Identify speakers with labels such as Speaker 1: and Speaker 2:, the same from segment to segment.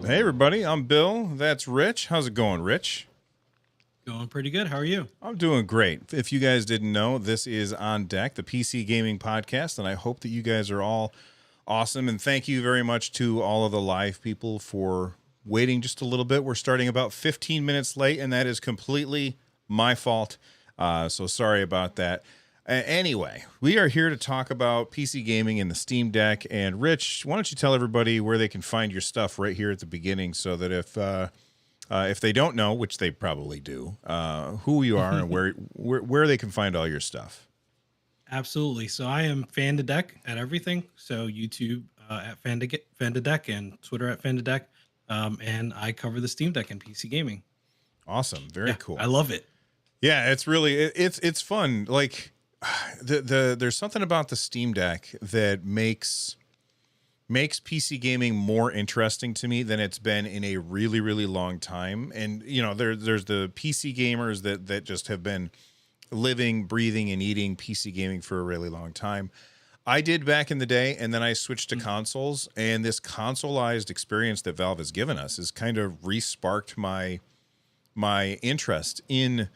Speaker 1: Hey, everybody. I'm Bill. That's Rich. How's it going, Rich?
Speaker 2: Going pretty good. How are you?
Speaker 1: I'm doing great. If you guys didn't know, this is On Deck, the PC gaming podcast, and I hope that you guys are all awesome. And thank you very much to all of the live people for waiting just a little bit. We're starting about 15 minutes late, and that is completely my fault. So sorry about that. Anyway, we are here to talk about PC gaming and the Steam Deck. And Rich, why don't you tell everybody where they can find your stuff right here at the beginning, so that if they don't know, which they probably do, who you are and where they can find all your stuff.
Speaker 2: Absolutely. So I am Fan to Deck at everything. So YouTube at Fan to Deck and Twitter at Fan to Deck. And I cover the Steam Deck and PC gaming.
Speaker 1: Awesome. Very cool.
Speaker 2: I love it.
Speaker 1: Yeah, it's really it's fun. Like there's something about the Steam Deck that makes PC gaming more interesting to me than it's been in a really, really long time. And you know, there's the PC gamers that just have been living, breathing, and eating PC gaming for a really long time. I did back in the day, and then I switched to consoles, and this consoleized experience that Valve has given us has kind of re-sparked my interest in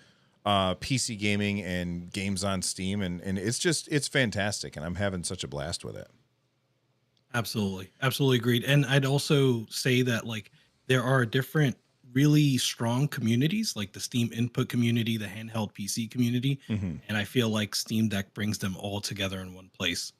Speaker 1: PC gaming and games on Steam, and it's fantastic, and I'm having such a blast with it.
Speaker 2: Absolutely. Absolutely agreed. And I'd also say that like there are different really strong communities, like the Steam input community, the handheld PC community.
Speaker 1: Mm-hmm.
Speaker 2: And I feel like Steam Deck brings them all together in one place.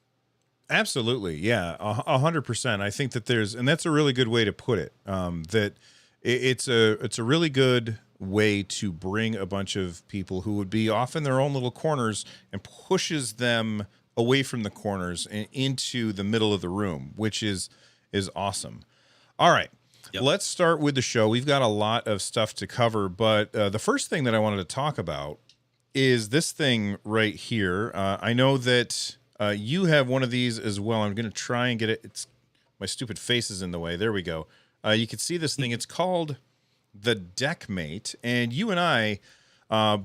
Speaker 1: Absolutely. Yeah. 100%. I think that and that's a really good way to put it. That it's a really good way to bring a bunch of people who would be off in their own little corners and pushes them away from the corners and into the middle of the room, which is awesome. All right. Yep. Let's start with the show. We've got a lot of stuff to cover, but the first thing that I wanted to talk about is this thing right here. I know that you have one of these as well. I'm going to try and get it. My stupid face is in the way. There we go. You can see this thing. It's called the Deckmate, and you and I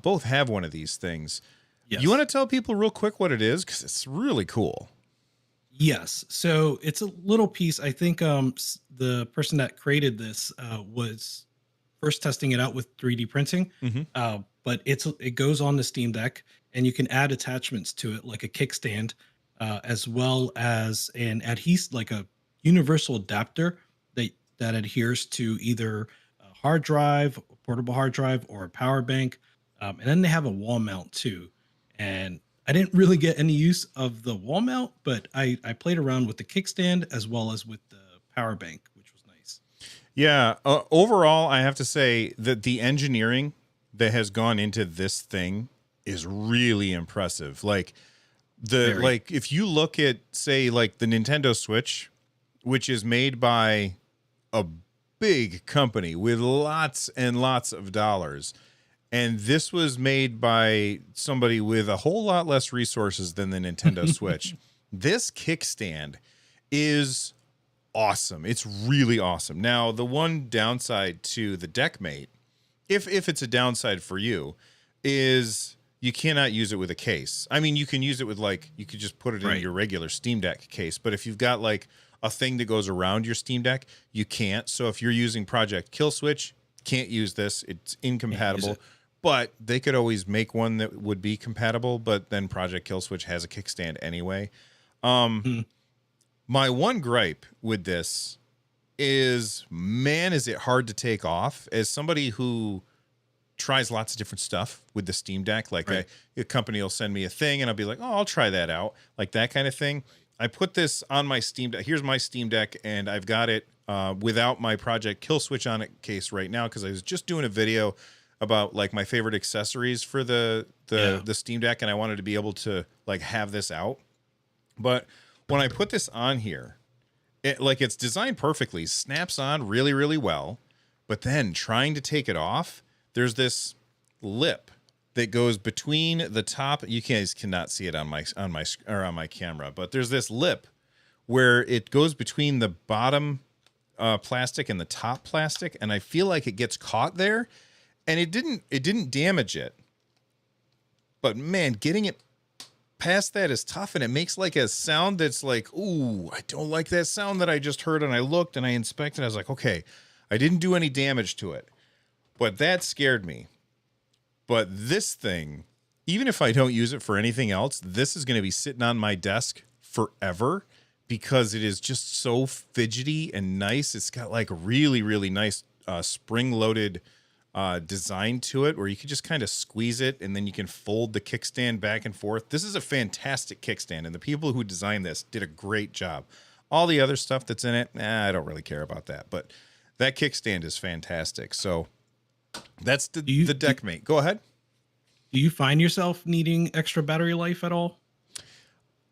Speaker 1: both have one of these things. Yes. You want to tell people real quick what it is? Because it's really cool.
Speaker 2: Yes. So it's a little piece. I think the person that created this was first testing it out with 3D printing.
Speaker 1: Mm-hmm.
Speaker 2: But it goes on the Steam Deck, and you can add attachments to it, like a kickstand, as well as an like a universal adapter that adheres to either a hard drive, a portable hard drive, or a power bank. And then they have a wall mount too. And I didn't really get any use of the wall mount, but I played around with the kickstand as well as with the power bank, which was nice.
Speaker 1: Yeah. Overall, I have to say that the engineering that has gone into this thing is really impressive. Like if you look at, say, like the Nintendo Switch, which is made by a big company with lots and lots of dollars, and this was made by somebody with a whole lot less resources than the Nintendo Switch. This kickstand is awesome. It's really awesome. Now, the one downside to the Deckmate, if it's a downside for you, is you cannot use it with a case. I mean, you can use it with, like, you could just put it in your regular Steam Deck case. But if you've got like a thing that goes around your Steam Deck, you can't. So if you're using Project Kill Switch, can't use this. It's incompatible. But they could always make one that would be compatible, but then Project Kill Switch has a kickstand anyway. My one gripe with this is, man, is it hard to take off. As somebody who tries lots of different stuff with the Steam Deck, like a company will send me a thing and I'll be like, oh, I'll try that out, like that kind of thing. I put this on my Steam Deck. Here's my Steam Deck, and I've got it without my Project Kill Switch on it case right now, because I was just doing a video about like my favorite accessories for the Steam Deck, and I wanted to be able to like have this out. But when I put this on here, it's designed perfectly, snaps on really, really well. But then trying to take it off, there's this lip that goes between the top. You guys cannot see it on my camera, but there's this lip where it goes between the bottom plastic and the top plastic, and I feel like it gets caught there. And it didn't damage it. But man, getting it past that is tough, and it makes like a sound that's like, ooh, I don't like that sound that I just heard. And I looked and I inspected. I was like, okay, I didn't do any damage to it, but that scared me. But this thing, even if I don't use it for anything else, this is going to be sitting on my desk forever because it is just so fidgety and nice. It's got like really, really nice spring-loaded design to it where you can just kind of squeeze it and then you can fold the kickstand back and forth. This is a fantastic kickstand, and the people who designed this did a great job. All the other stuff that's in it, I don't really care about that, but that kickstand is fantastic. So that's the Deckmate. Go ahead.
Speaker 2: Do you find yourself needing extra battery life at all?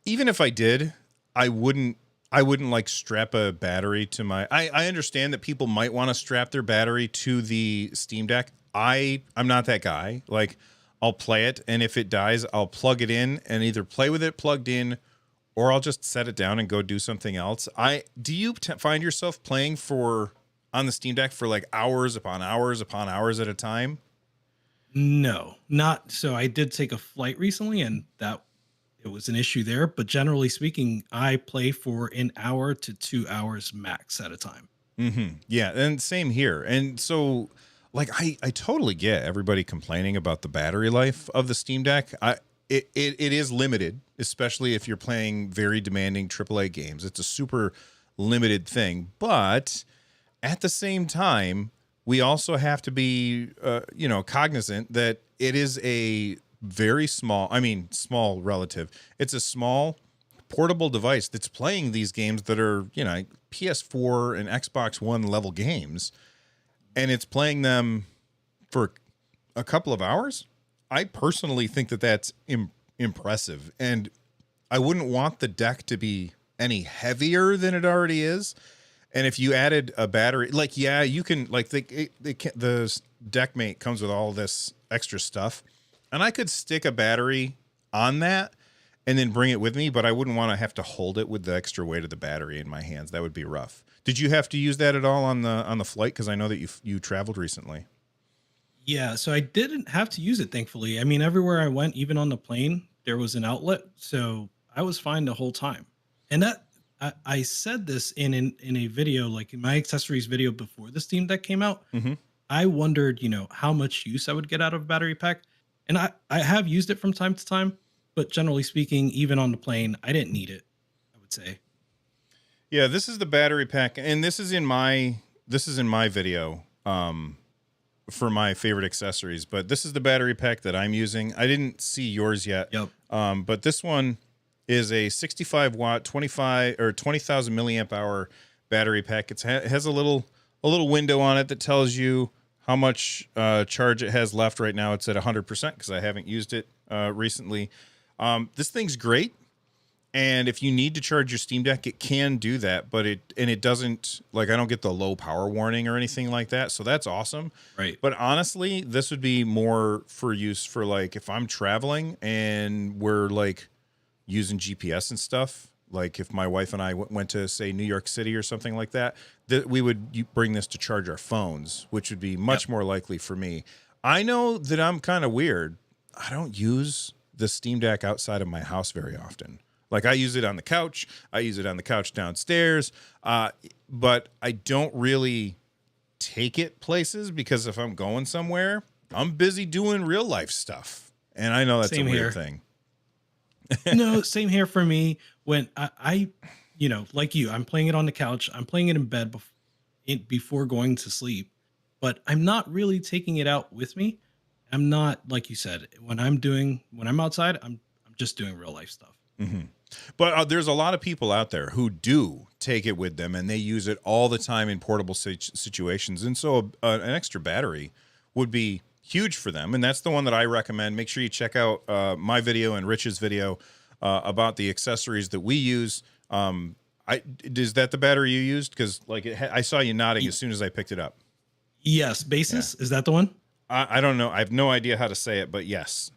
Speaker 1: Even if I did, I wouldn't like strap a battery to my, I understand that people might want to strap their battery to the Steam Deck. I'm not that guy. Like, I'll play it, and if it dies, I'll plug it in and either play with it plugged in, or I'll just set it down and go do something else. Do you find yourself playing on the Steam Deck for like hours upon hours upon hours at a time?
Speaker 2: No, not so. I did take a flight recently, and it was an issue there. But generally speaking, I play for an hour to 2 hours max at a time.
Speaker 1: Mm-hmm. Yeah, and same here. And so, like, I totally get everybody complaining about the battery life of the Steam Deck. It is limited, especially if you're playing very demanding AAA games. It's a super limited thing, but at the same time, we also have to be, cognizant that it is a very small relative. It's a small portable device that's playing these games that are, PS4 and Xbox One level games, and it's playing them for a couple of hours. I personally think that that's impressive, and I wouldn't want the deck to be any heavier than it already is. And if you added a battery, like, yeah, you can, like, the Deckmate comes with all this extra stuff, and I could stick a battery on that and then bring it with me, but I wouldn't want to have to hold it with the extra weight of the battery in my hands. That would be rough. Did you have to use that at all on the flight? Because I know that you traveled recently.
Speaker 2: Yeah, so I didn't have to use it, thankfully. I mean, everywhere I went, even on the plane, there was an outlet, so I was fine the whole time. And I said this in a video, like in my accessories video before the Steam Deck came out.
Speaker 1: Mm-hmm.
Speaker 2: I wondered, how much use I would get out of a battery pack. And I have used it from time to time, but generally speaking, even on the plane, I didn't need it, I would say.
Speaker 1: Yeah, this is the battery pack, and this is in my video for my favorite accessories, but this is the battery pack that I'm using. I didn't see yours yet.
Speaker 2: Yep.
Speaker 1: But this one is a 65 watt, 20,000 milliamp hour battery pack. It has a little window on it that tells you how much charge it has left. Right now it's at 100% because I haven't used it recently. This thing's great. And if you need to charge your Steam Deck, it can do that, but it doesn't, like, I don't get the low power warning or anything like that. So that's awesome.
Speaker 2: Right.
Speaker 1: But honestly, this would be more for use for, like, if I'm traveling and we're like using GPS and stuff, like if my wife and I went to, say, New York City or something like that, that we would bring this to charge our phones, which would be much more likely for me. I know that I'm kind of weird. I don't use the Steam Deck outside of my house very often. Like, I use it on the couch. I use it on the couch downstairs. But I don't really take it places because if I'm going somewhere, I'm busy doing real life stuff. And I know that's a weird thing.
Speaker 2: No, same here for me. When I like you, I'm playing it on the couch. I'm playing it in bed before going to sleep. But I'm not really taking it out with me. I'm not, like you said, when I'm outside, I'm just doing real life stuff.
Speaker 1: Mm-hmm. But there's a lot of people out there who do take it with them and they use it all the time in portable situations. And so an extra battery would be huge for them. And that's the one that I recommend. Make sure you check out my video and Rich's video about the accessories that we use. Is that the battery you used? Because I saw you nodding as soon as I picked it up.
Speaker 2: Yes. Basis. Yeah. Is that the one?
Speaker 1: I don't know. I have no idea how to say it, but yes.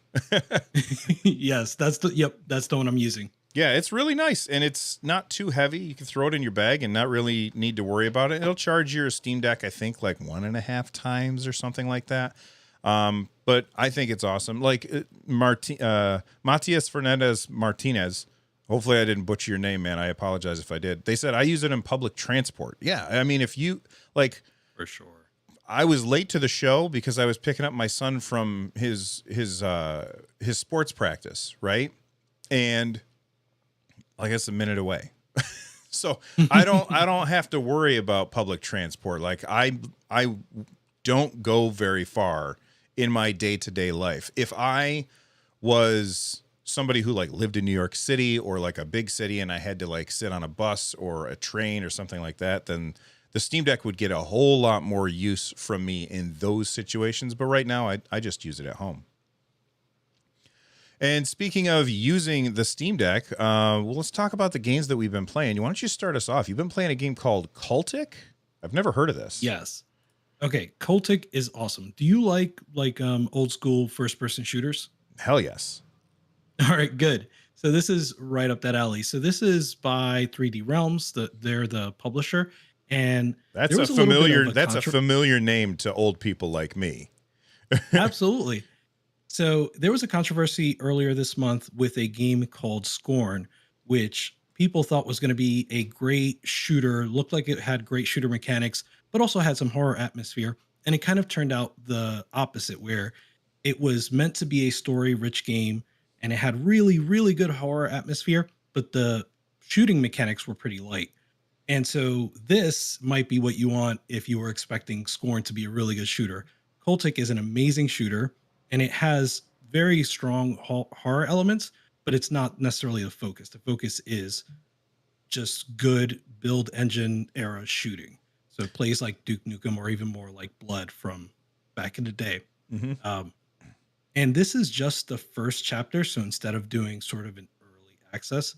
Speaker 2: Yes, that's the one I'm using.
Speaker 1: Yeah, it's really nice, and it's not too heavy. You can throw it in your bag and not really need to worry about it. It'll charge your Steam Deck, I think, like 1.5 times or something like that. But I think it's awesome. Like Matias Fernandez Martinez, hopefully I didn't butcher your name, man. I apologize if I did. They said, I use it in public transport. Yeah, I mean, if you, like,
Speaker 2: For sure.
Speaker 1: I was late to the show because I was picking up my son from his sports practice, right? And like it's a minute away. So I don't have to worry about public transport. Like I don't go very far in my day-to-day life. If I was somebody who like lived in New York City or like a big city and I had to like sit on a bus or a train or something like that, then the Steam Deck would get a whole lot more use from me in those situations. But right now I just use it at home. And speaking of using the Steam Deck, well, let's talk about the games that we've been playing. Why don't you start us off? You've been playing a game called Cultic. I've never heard of this.
Speaker 2: Yes. Okay, Cultic is awesome. Do you like old school first person shooters?
Speaker 1: Hell yes.
Speaker 2: All right, good. So this is right up that alley. So this is by 3D Realms. They're the publisher, and
Speaker 1: That's
Speaker 2: there
Speaker 1: a
Speaker 2: was a little bit
Speaker 1: familiar
Speaker 2: of a
Speaker 1: that's a familiar name to old people like me.
Speaker 2: Absolutely. So there was a controversy earlier this month with a game called Scorn, which people thought was going to be a great shooter, looked like it had great shooter mechanics, but also had some horror atmosphere. And it kind of turned out the opposite, where it was meant to be a story rich game and it had really, really good horror atmosphere, but the shooting mechanics were pretty light. And so this might be what you want if you were expecting Scorn to be a really good shooter. Cultic is an amazing shooter, and it has very strong horror elements, but it's not necessarily the focus. The focus is just good build engine era shooting. So it plays like Duke Nukem or even more like Blood from back in the day.
Speaker 1: Mm-hmm.
Speaker 2: And this is just the first chapter. So instead of doing sort of an early access,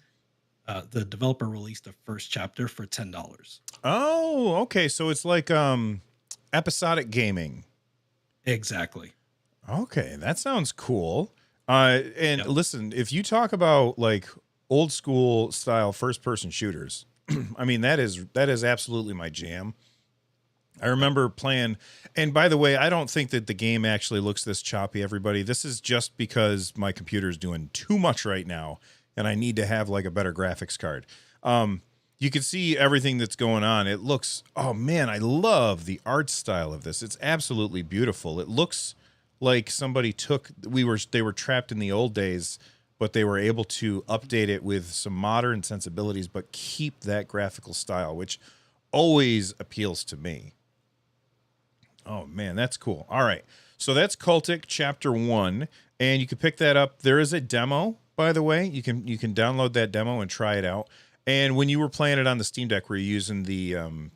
Speaker 2: the developer released the first chapter for $10.
Speaker 1: Oh, okay. So it's like episodic gaming.
Speaker 2: Exactly.
Speaker 1: Okay, that sounds cool. And listen, if you talk about like old school style first person shooters, I mean that is absolutely my jam. I remember playing, and by the way, I don't think that the game actually looks this choppy, everybody. This is just because my computer is doing too much right now, and I need to have like a better graphics card. You can see everything that's going on. It looks, oh man, I love the art style of this. It's absolutely beautiful. It looks like somebody they were trapped in the old days, but they were able to update it with some modern sensibilities, but keep that graphical style, which always appeals to me. Oh man, that's cool. All right. So that's Cultic Chapter 1, and you can pick that up. There is a demo, by the way. You can download that demo and try it out. And when you were playing it on the Steam Deck, were you using the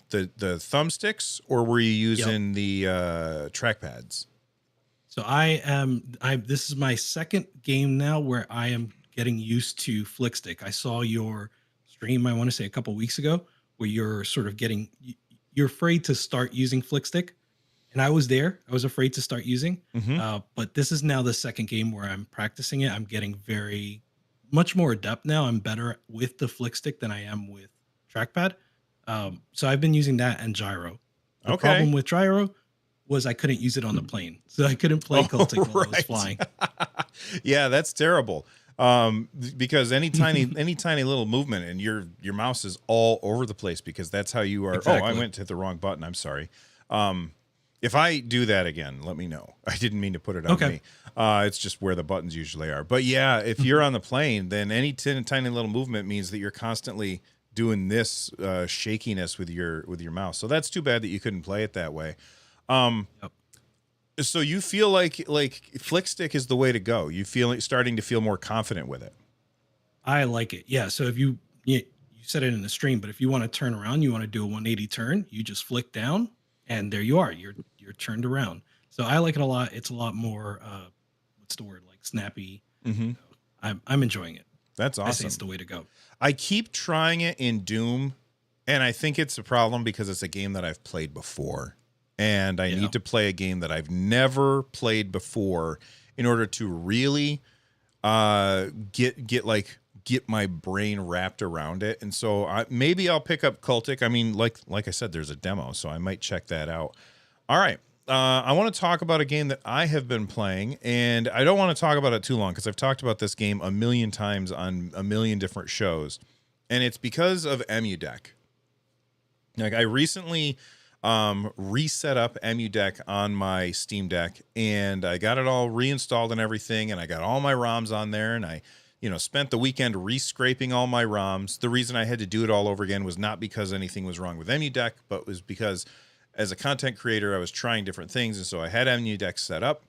Speaker 1: thumbsticks or were you using the trackpads?
Speaker 2: So this is my second game now where I am getting used to flick stick. I saw your stream, I want to say a couple weeks ago, where you're sort of you're afraid to start using flick stick. And I was there. I was afraid to start using.
Speaker 1: Mm-hmm.
Speaker 2: But this is now the second game where I'm practicing it. I'm getting much more adept now. I'm better with the flick stick than I am with trackpad. So I've been using that and gyro. The problem with gyro was I couldn't use it on the plane. So I couldn't play Cultic while I was flying.
Speaker 1: Yeah, that's terrible. Because any tiny little movement and your mouse is all over the place because that's how you are. Exactly. Oh, I went to hit the wrong button. I'm sorry. If I do that again, let me know. I didn't mean to put it on me. It's just where the buttons usually are. But yeah, if you're on the plane, then any tiny little movement means that you're constantly doing this shakiness with your mouse. So that's too bad that you couldn't play it that way. So you feel like flick stick is the way to go. You starting to feel more confident with it.
Speaker 2: I like it. Yeah. So if you said it in the stream, but if you want to turn around, you want to do a 180 turn, you just flick down and there you are. You're turned around. So I like it a lot. It's a lot more what's the word, like snappy.
Speaker 1: Mm-hmm.
Speaker 2: I'm enjoying it.
Speaker 1: That's awesome.
Speaker 2: I think it's the way to go.
Speaker 1: I keep trying it in Doom, and I think it's a problem because it's a game that I've played before. And I need to play a game that I've never played before in order to really get my brain wrapped around it. And so maybe I'll pick up Cultic. I mean, like I said, there's a demo, so I might check that out. All right. I want to talk about a game that I have been playing, and I don't want to talk about it too long because I've talked about this game a million times on a million different shows, and it's because of EmuDeck. Like I recently reset up EmuDeck on my Steam Deck, and I got it all reinstalled and everything, and I got all my ROMs on there, and I, spent the weekend re-scraping all my ROMs. The reason I had to do it all over again was not because anything was wrong with EmuDeck, but was because as a content creator, I was trying different things, and so I had EmuDeck set up.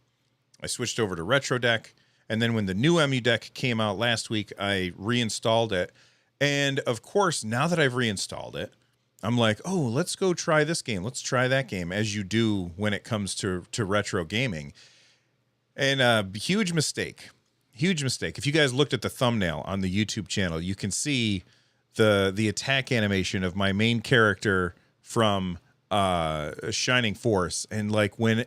Speaker 1: I switched over to RetroDeck, and then when the new EmuDeck came out last week, I reinstalled it. And of course, now that I've reinstalled it, I'm like, oh, let's go try this game. Let's try that game, as you do when it comes to retro gaming. And huge mistake. Huge mistake. If you guys looked at the thumbnail on the YouTube channel, you can see the attack animation of my main character from Shining Force. And like when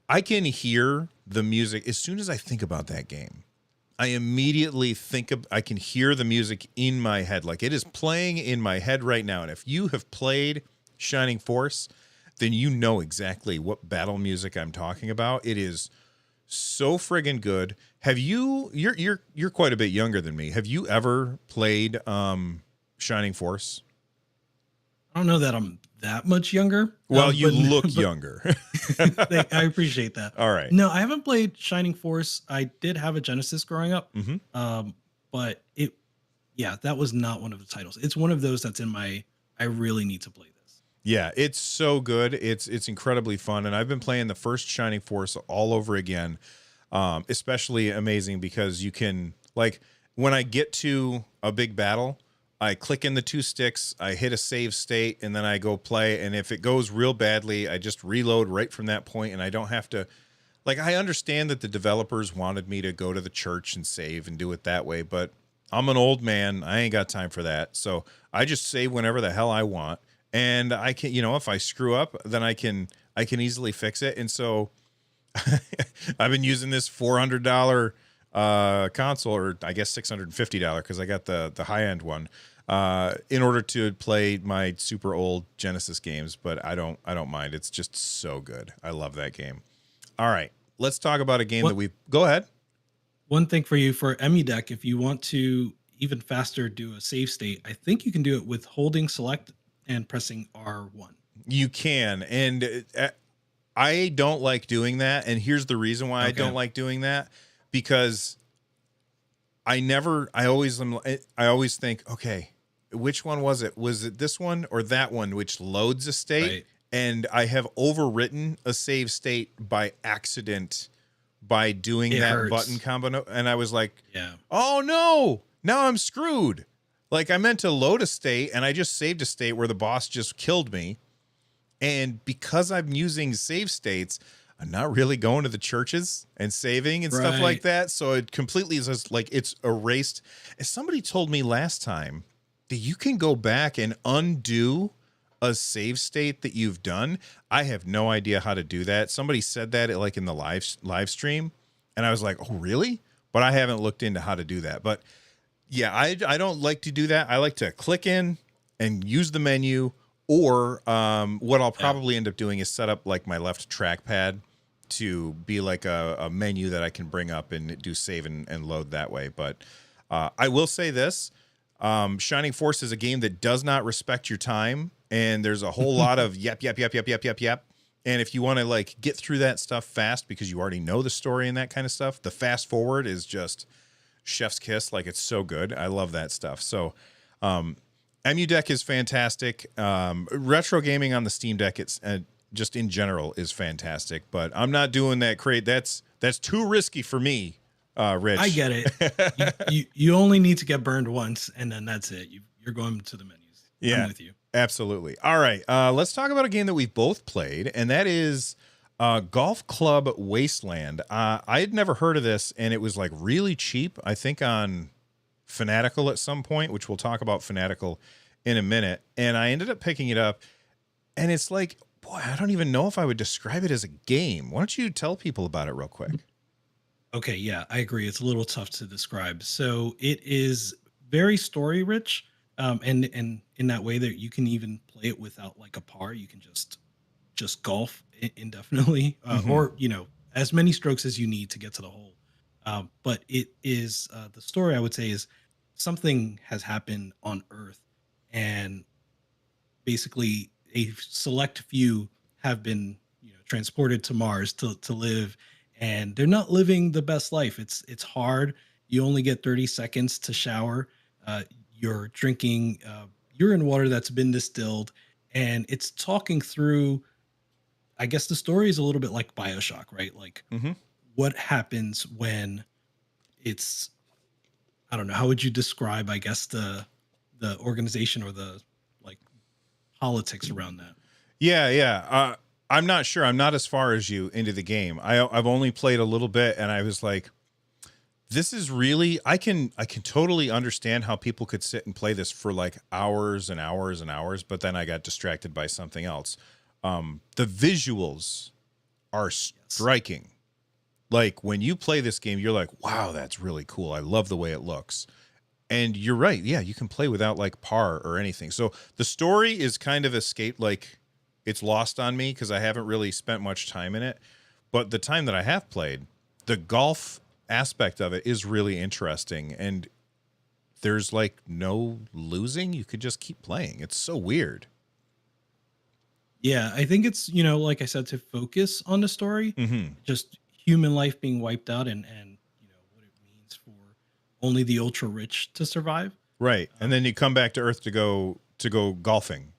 Speaker 1: I can hear the music, as soon as I think about that game, I immediately I can hear the music in my head. Like it is playing in my head right now. And if you have played Shining Force, then you know exactly what battle music I'm talking about. It is so friggin' good. Have you're quite a bit younger than me. Have you ever played Shining Force?
Speaker 2: I don't know that I'm that much younger.
Speaker 1: Well, you
Speaker 2: but,
Speaker 1: look
Speaker 2: but
Speaker 1: younger.
Speaker 2: I appreciate that.
Speaker 1: All right.
Speaker 2: No, I haven't played Shining Force. I did have a Genesis growing up,
Speaker 1: Mm-hmm.
Speaker 2: but yeah, that was not one of the titles. It's one of those that's in my. I really need to play this.
Speaker 1: Yeah, it's so good. It's incredibly fun, and I've been playing the first Shining Force all over again. Especially amazing because you can, like, when I get to a big battle, I click in the two sticks, I hit a save state, and then I go play. And if it goes real badly, I just reload right from that point, and I don't have to. Like, I understand that the developers wanted me to go to the church and save and do it that way, but I'm an old man. I ain't got time for that. So I just save whenever the hell I want. And I can, if I screw up, then I can easily fix it. And so I've been using this $400 console, or I guess $650 because I got the high end one, in order to play my super old Genesis games. But I don't mind. It's just so good. I love that game. All right, let's talk about a game that we go ahead.
Speaker 2: One thing for you for EmuDeck, if you want to even faster do a save state, I think you can do it with holding select and pressing R1.
Speaker 1: You can, and I don't like doing that. And here's the reason why I don't like doing that, because I always think, okay, which one was it? Was it this one or that one, which loads a state? Right. And I have overwritten a save state by accident by doing that button combo. And I was like, oh no, now I'm screwed. Like I meant to load a state and I just saved a state where the boss just killed me. And because I'm using save states, I'm not really going to the churches and saving and stuff like that. So it completely is just like it's erased. As somebody told me last time that you can go back and undo a save state that you've done. I have no idea how to do that. Somebody said that like in the live stream, and I was like, oh really? But I haven't looked into how to do that. But yeah, I don't like to do that. I like to click in and use the menu, or what I'll probably end up doing is set up like my left trackpad to be like a menu that I can bring up and do save and load that way. But I will say this, Shining Force is a game that does not respect your time. And there's a whole lot of yep. And if you want to like get through that stuff fast because you already know the story and that kind of stuff, the fast forward is just chef's kiss. Like it's so good. I love that stuff. So EmuDeck is fantastic. Retro gaming on the Steam Deck, it's just in general is fantastic. But I'm not doing that. That's too risky for me, Rich.
Speaker 2: I get it. you only need to get burned once, and then that's it. You're going to the menus.
Speaker 1: Yeah,
Speaker 2: I'm with you.
Speaker 1: Absolutely. All right. Let's talk about a game that we've both played, and that is Golf Club Wasteland. I had never heard of this, and it was like really cheap, I think on Fanatical at some point, which we'll talk about Fanatical in a minute. And I ended up picking it up, and it's like, boy, I don't even know if I would describe it as a game. Why don't you tell people about it real quick?
Speaker 2: Okay, yeah, I agree. It's a little tough to describe. So it is very story rich. And in that way that you can even play it without like a par, you can just golf indefinitely, or as many strokes as you need to get to the hole. But it is the story, I would say, is something has happened on Earth, and basically a select few have been, transported to Mars to live, and they're not living the best life. It's hard. You only get 30 seconds to shower. You're drinking urine water that's been distilled, and it's talking through. I guess the story is a little bit like BioShock, right? Like
Speaker 1: Hmm.
Speaker 2: what happens when it's, I don't know, how would you describe, I guess, the organization or the like politics around that?
Speaker 1: Yeah, yeah. I'm not sure. I'm not as far as you into the game. I've only played a little bit, and I was like, this is really. I can totally understand how people could sit and play this for like hours and hours and hours, but then I got distracted by something else. The visuals are
Speaker 2: Yes.
Speaker 1: striking. Like when you play this game, you're like, wow, that's really cool. I love the way it looks. And you're right. Yeah, you can play without like par or anything. So the story is kind of escaped, like it's lost on me because I haven't really spent much time in it. But the time that I have played, the golf aspect of it is really interesting. And there's like no losing. You could just keep playing. It's so weird.
Speaker 2: Yeah, I think it's, like I said, to focus on the story,
Speaker 1: Hmm.
Speaker 2: just human life being wiped out, and what it means for only the ultra rich to survive.
Speaker 1: Right. And
Speaker 2: Um,
Speaker 1: then you come back to Earth to go golfing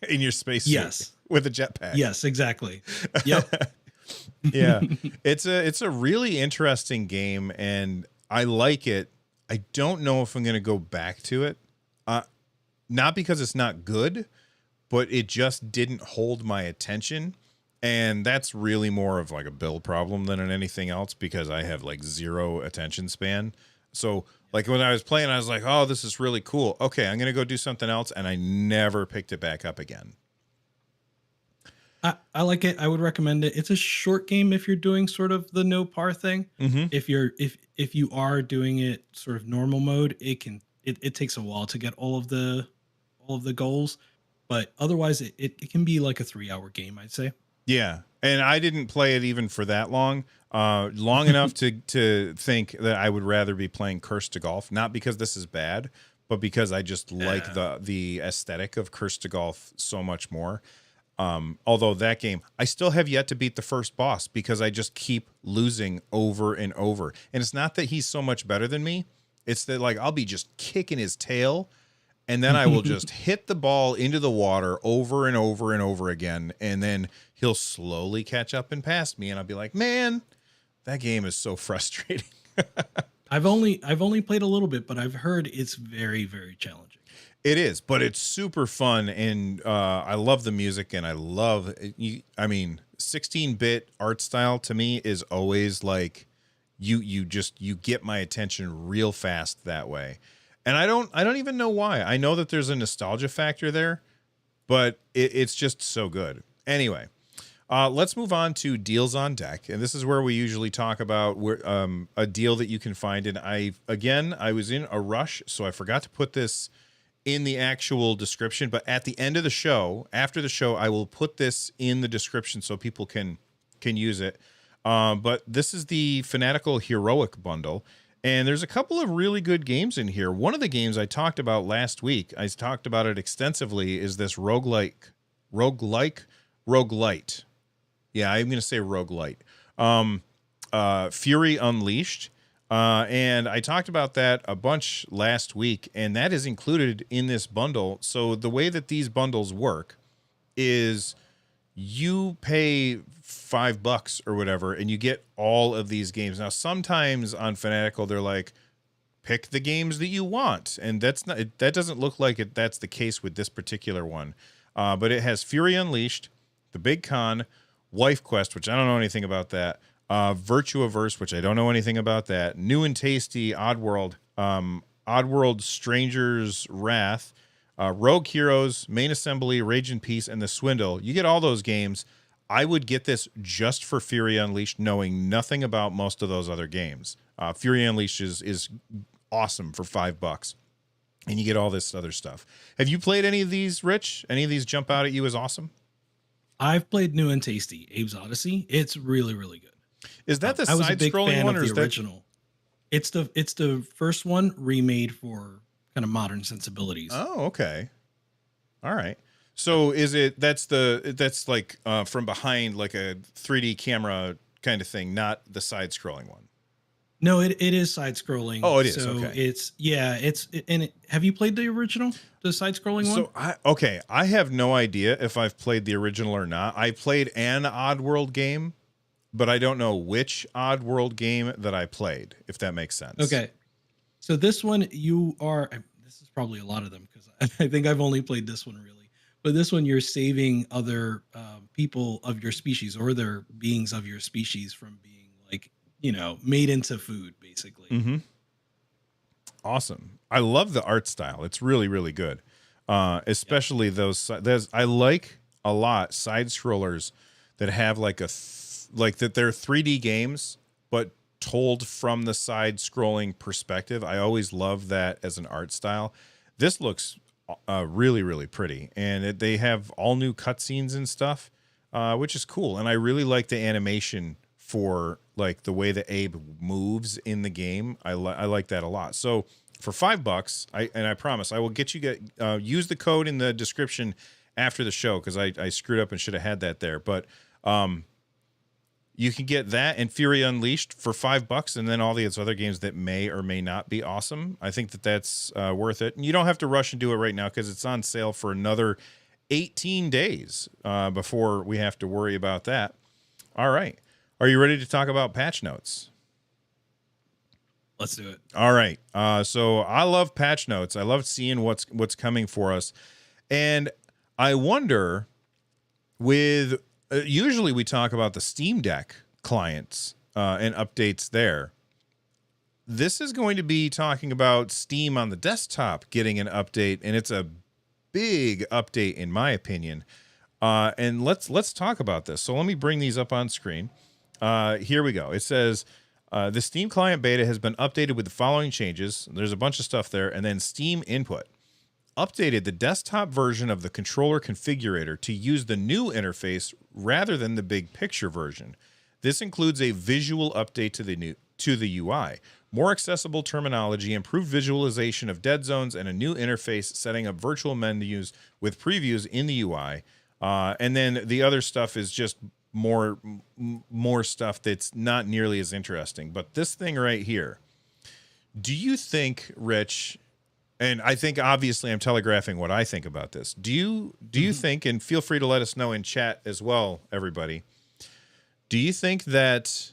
Speaker 1: in your spacesuit
Speaker 2: yes.
Speaker 1: with a jetpack.
Speaker 2: Yes, exactly. Yep.
Speaker 1: Yeah. It's a really interesting game and I like it. I don't know if I'm going to go back to it. Uh Not because it's not good, but it just didn't hold my attention. And that's really more of like a Bill problem than anything else because I have like zero attention span. So like when I was playing, I was like, oh, this is really cool. Okay, I'm going to go do something else. And I never picked it back up again.
Speaker 2: I like it. I would recommend it. It's a short game if you're doing sort of the no par thing.
Speaker 1: Hmm.
Speaker 2: If you are doing it sort of normal mode, it takes a while to get all of the goals, but otherwise it can be like a 3 hour game, I'd say.
Speaker 1: Yeah, and I didn't play it even for that long, long enough to think that I would rather be playing Curse to Golf. Not because this is bad, but because I just like
Speaker 2: Yeah.
Speaker 1: the aesthetic of Curse to Golf so much more. Although that game, I still have yet to beat the first boss because I just keep losing over and over. And it's not that he's so much better than me; it's that like I'll be just kicking his tail and then I will just hit the ball into the water over and over and over again, and then he'll slowly catch up and pass me, and I'll be like, "Man, that game is so frustrating."
Speaker 2: I've only played a little bit, but I've heard it's very, very challenging.
Speaker 1: It is, but it's super fun, and I love the music, and I love. I mean, 16-bit art style to me is always like you get my attention real fast that way, and I don't even know why. I know that there's a nostalgia factor there, but it's just so good. Anyway, let's move on to deals on deck, and this is where we usually talk about a deal that you can find. And I was in a rush, so I forgot to put this in the actual description. But at the end of the show, after the show, I will put this in the description so people can use it. But this is the Fanatical Heroic bundle. And there's a couple of really good games in here. One of the games I talked about last week, I talked about it extensively, is this roguelite. Yeah, I'm going to say roguelite. Fury Unleashed. And I talked about that a bunch last week, and that is included in this bundle. So the way that these bundles work is you pay $5 or whatever, and you get all of these games. Now, sometimes on Fanatical, they're like, pick the games that you want, and that doesn't look like it. That's the case with this particular one. But it has Fury Unleashed, The Big Con, Wife Quest, which I don't know anything about that. Virtuaverse, which I don't know anything about that. New and Tasty, Oddworld, Oddworld Stranger's Wrath, Rogue Heroes, Main Assembly, Rage and Peace, and The Swindle. You get all those games. I would get this just for Fury Unleashed, knowing nothing about most of those other games. Fury Unleashed is awesome for $5, and you get all this other stuff. Have you played any of these, Rich? Any of these jump out at you as awesome?
Speaker 2: I've played New and Tasty, Abe's Odyssey. It's really, really good.
Speaker 1: Is that the
Speaker 2: I was a big
Speaker 1: side-scrolling
Speaker 2: fan
Speaker 1: one,
Speaker 2: of
Speaker 1: or
Speaker 2: the
Speaker 1: is that?
Speaker 2: original. It's the first one remade for kind of modern sensibilities.
Speaker 1: Oh, okay. All right. So that's like from behind, like a 3D camera kind of thing, not the side scrolling one.
Speaker 2: No, it is side scrolling.
Speaker 1: Oh, it is.
Speaker 2: So
Speaker 1: Okay.
Speaker 2: have you played the original, the side scrolling one?
Speaker 1: So I have no idea if I've played the original or not. I played an Oddworld game, but I don't know which Oddworld game that I played, if that makes sense.
Speaker 2: Okay. So this one this is probably a lot of them because I think I've only played this one really. But this one you're saving other people of your species or other beings of your species from being like, made into food basically.
Speaker 1: Mm-hmm. Awesome. I love the art style. It's really, really good. Especially those I like a lot side scrollers that have like that they're 3D games, but told from the side scrolling perspective. I always love that as an art style. This looks really, really pretty, and they have all new cutscenes and stuff, which is cool. And I really like the animation for like the way that Abe moves in the game. I like that a lot. So for $5, I promise I will get you use the code in the description after the show because I screwed up and should have had that there, but you can get that and Fury Unleashed for $5, and then all these other games that may or may not be awesome. I think that's worth it, and you don't have to rush and do it right now because it's on sale for another 18 days before we have to worry about that. All right, are you ready to talk about patch notes?
Speaker 2: Let's do it.
Speaker 1: All right. So I love patch notes. I love seeing what's coming for us, and I wonder with. Usually we talk about the Steam Deck clients and updates there. This is going to be talking about Steam on the desktop getting an update, and it's a big update in my opinion. And let's talk about this. So let me bring these up on screen. Here we go. It says the Steam client beta has been updated with the following changes. There's a bunch of stuff there, and then Steam input. Updated the desktop version of the controller configurator to use the new interface rather than the big picture version. This includes a visual update to the UI, more accessible terminology, improved visualization of dead zones, and a new interface setting up virtual menus with previews in the UI. And then the other stuff is just more stuff that's not nearly as interesting. But this thing right here, do you think, Rich? And I think obviously I'm telegraphing what I think about this. Do you think, and feel free to let us know in chat as well, everybody, do you think that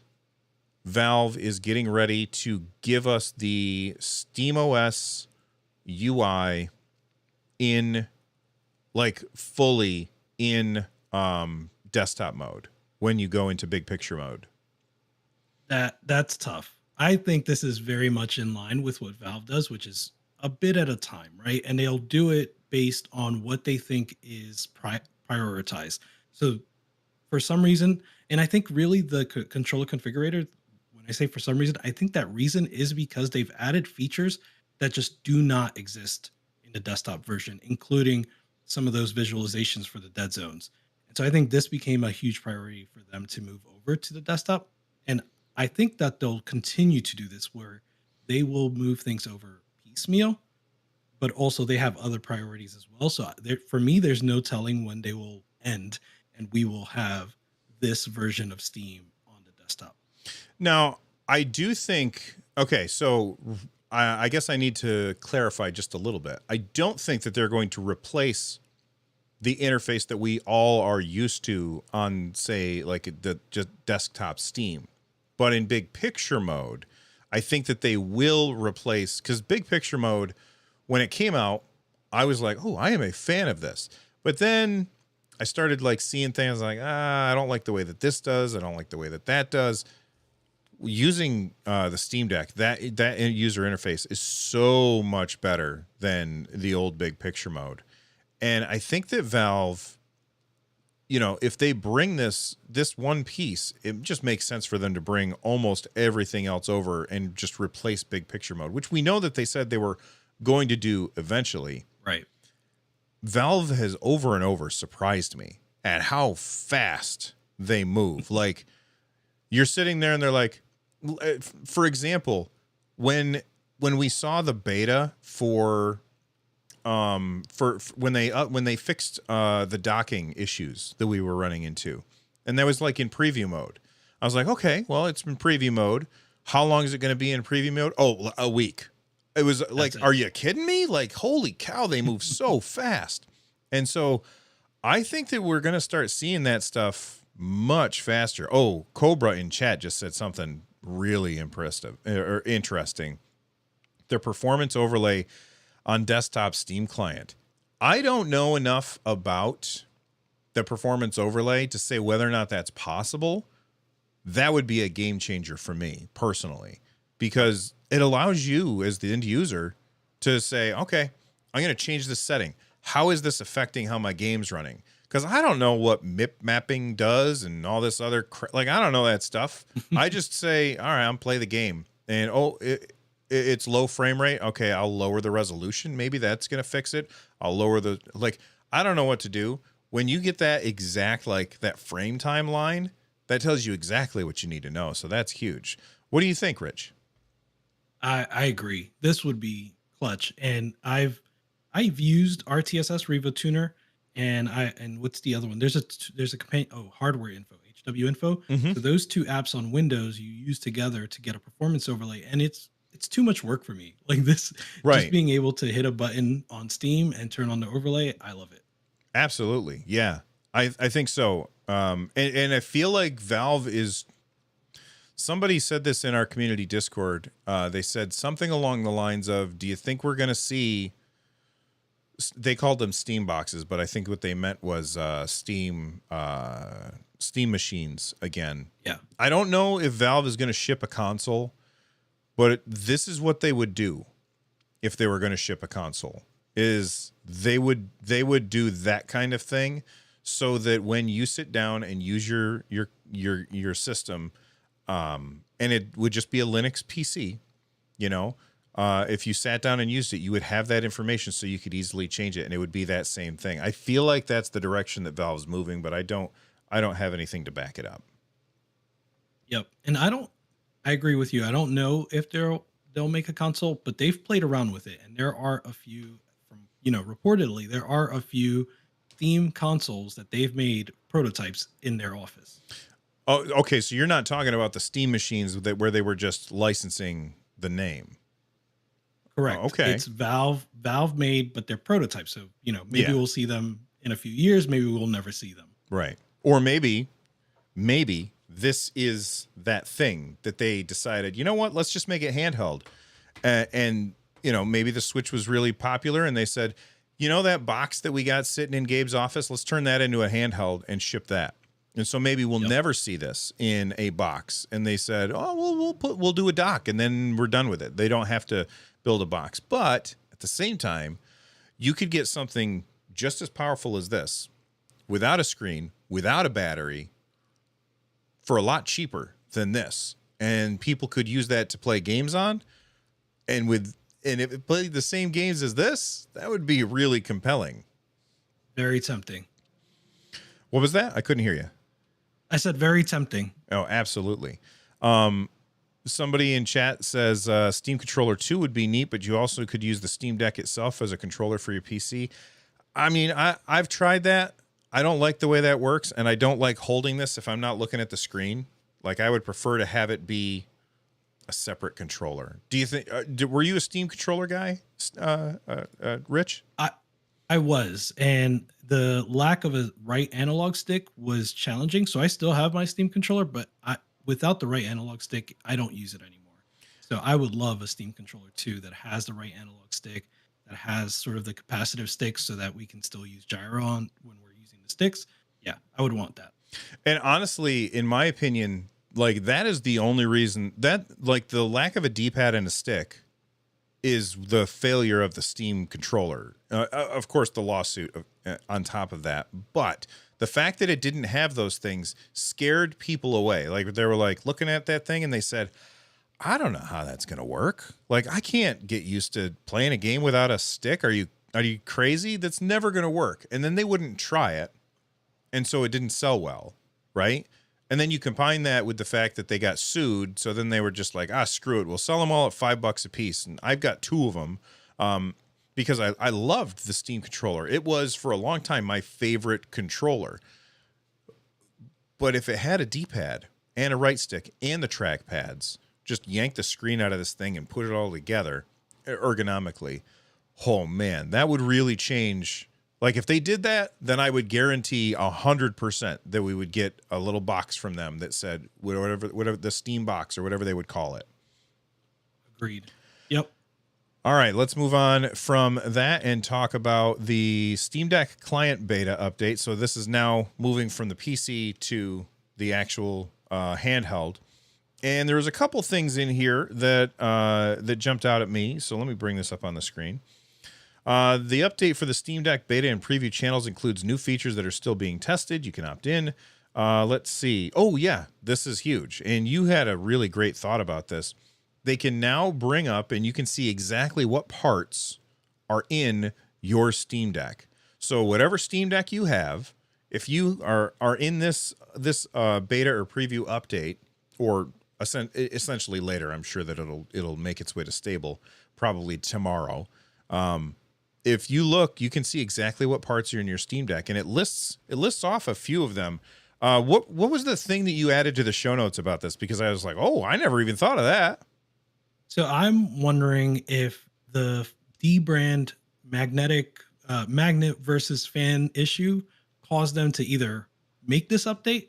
Speaker 1: Valve is getting ready to give us the SteamOS UI in like fully in desktop mode when you go into big picture mode?
Speaker 2: That's tough. I think this is very much in line with what Valve does, which is a bit at a time, right? And they'll do it based on what they think is prioritized. So for some reason, and I think really the controller configurator, when I say for some reason, I think that reason is because they've added features that just do not exist in the desktop version, including some of those visualizations for the dead zones. And so I think this became a huge priority for them to move over to the desktop. And I think that they'll continue to do this where they will move things over piecemeal, but also they have other priorities as well. So for me, there's no telling when they will end and we will have this version of Steam on the desktop.
Speaker 1: Now, I do think, okay, so I guess I need to clarify just a little bit. I don't think that they're going to replace the interface that we all are used to on, say, like the just desktop Steam. But in big picture mode, I think that they will replace, because big picture mode, when it came out, I was like, oh, I am a fan of this. But then I started like seeing things like, I don't like the way that this does. I don't like the way that does. Using the Steam Deck, that user interface is so much better than the old big picture mode. And I think that Valve, if they bring this one piece, it just makes sense for them to bring almost everything else over and just replace big picture mode, which we know that they said they were going to do eventually.
Speaker 2: Right.
Speaker 1: Valve has over and over surprised me at how fast they move. Like, you're sitting there and they're like, for example, when we saw the beta for for when they fixed the docking issues that we were running into, and that was like in preview mode. I was like, okay, well, it's in preview mode. How long is it going to be in preview mode? Oh, a week. It was like, are you kidding me? Like, holy cow, they move so fast. And so I think that we're going to start seeing that stuff much faster. Oh, Cobra in chat just said something really impressive or interesting. The performance overlay on desktop Steam client. I don't know enough about the performance overlay to say whether or not that's possible. That would be a game changer for me personally, because it allows you as the end user to say, okay, I'm going to change this setting. How is this affecting how my game's running? Because I don't know what MIP mapping does and all this other like, I don't know that stuff. I just say, all right, I'm play the game, and it's low frame rate. Okay, I'll lower the resolution. Maybe that's going to fix it. I'll lower the, like, I don't know what to do. When you get that exact, like that frame timeline, that tells you exactly what you need to know. So that's huge. What do you think, Rich?
Speaker 2: I agree. This would be clutch. And I've used RTSS Revo Tuner, and what's the other one? There's a companion, hardware info, HW info.
Speaker 1: Mm-hmm.
Speaker 2: So those two apps on Windows you use together to get a performance overlay, and it's too much work for me. Like this,
Speaker 1: right.
Speaker 2: Just being able to hit a button on Steam and turn on the overlay, I love it.
Speaker 1: Absolutely. Yeah. I think so. And I feel like Valve is, somebody said this in our community Discord. They said something along the lines of, do you think we're going to see, they called them Steam boxes, but I think what they meant was Steam machines again.
Speaker 2: Yeah.
Speaker 1: I don't know if Valve is going to ship a console, but this is what they would do if they were going to ship a console, is they would do that kind of thing, so that when you sit down and use your system, and it would just be a Linux PC, you know, if you sat down and used it, you would have that information so you could easily change it, and it would be that same thing. I feel like that's the direction that Valve's moving, but I don't have anything to back it up.
Speaker 2: Yep. And I agree with you. I don't know if they'll make a console, but they've played around with it, and there are a few reportedly there are a few Steam consoles that they've made prototypes in their office.
Speaker 1: Oh, okay. So you're not talking about the Steam machines where they were just licensing the name.
Speaker 2: Correct.
Speaker 1: Oh, okay.
Speaker 2: It's Valve made, but they're prototypes. So, maybe we'll see them in a few years. Maybe we'll never see them.
Speaker 1: Right. Or maybe this is that thing that they decided, you know what, let's just make it handheld. And maybe the Switch was really popular and they said, that box that we got sitting in Gabe's office, let's turn that into a handheld and ship that. And so maybe we'll never see this in a box. And they said, oh, we'll do a dock and then we're done with it. They don't have to build a box. But at the same time, you could get something just as powerful as this without a screen, without a battery, for a lot cheaper than this. And people could use that to play games on. And if it played the same games as this, that would be really compelling.
Speaker 2: Very tempting.
Speaker 1: What was that? I couldn't hear you.
Speaker 2: I said very tempting.
Speaker 1: Oh, absolutely. Somebody in chat says Steam Controller 2 would be neat, but you also could use the Steam Deck itself as a controller for your PC. I mean, I've tried that. I don't like the way that works, and I don't like holding this if I'm not looking at the screen. Like, I would prefer to have it be a separate controller. Do you think were you a Steam controller guy, Rich?
Speaker 2: I was, and the lack of a right analog stick was challenging. So I still have my Steam controller, but without the right analog stick, I don't use it anymore. So I would love a Steam controller too that has the right analog stick, that has sort of the capacitive sticks, so that we can still use gyro on when we're using the sticks. Yeah, I would want that.
Speaker 1: And honestly, in my opinion, like, that is the only reason that, like, the lack of a D-pad and a stick is the failure of the Steam controller. Of course, the lawsuit on top of that. But the fact that it didn't have those things scared people away. Like, they were like looking at that thing and they said, I don't know how that's going to work. Like, I can't get used to playing a game without a stick. Are you crazy? That's never going to work. And then they wouldn't try it. And so it didn't sell well, right? And then you combine that with the fact that they got sued. So then they were just like, screw it. We'll sell them all at $5 a piece. And I've got two of them. because I loved the Steam controller. It was for a long time my favorite controller. But if it had a D-pad and a right stick and the track pads, just yank the screen out of this thing and put it all together ergonomically. Oh man, that would really change. Like if they did that, then I would guarantee 100% that we would get a little box from them that said whatever the Steam box or whatever they would call it.
Speaker 2: Agreed. Yep.
Speaker 1: All right, let's move on from that and talk about the Steam Deck client beta update. So this is now moving from the PC to the actual handheld. And there was a couple things in here that that jumped out at me. So let me bring this up on the screen. The update for the Steam Deck beta and preview channels includes new features that are still being tested. You can opt in. Let's see. Oh, yeah, this is huge. And you had a really great thought about this. They can now bring up and you can see exactly what parts are in your Steam Deck. So whatever Steam Deck you have, if you are in this beta or preview update, or essentially later, I'm sure that it'll make its way to stable probably tomorrow. If you look, you can see exactly what parts are in your Steam Deck, and it lists off a few of them. What was the thing that you added to the show notes about this? Because I was like, oh, I never even thought of that.
Speaker 2: So I'm wondering if the D-brand magnet versus fan issue caused them to either make this update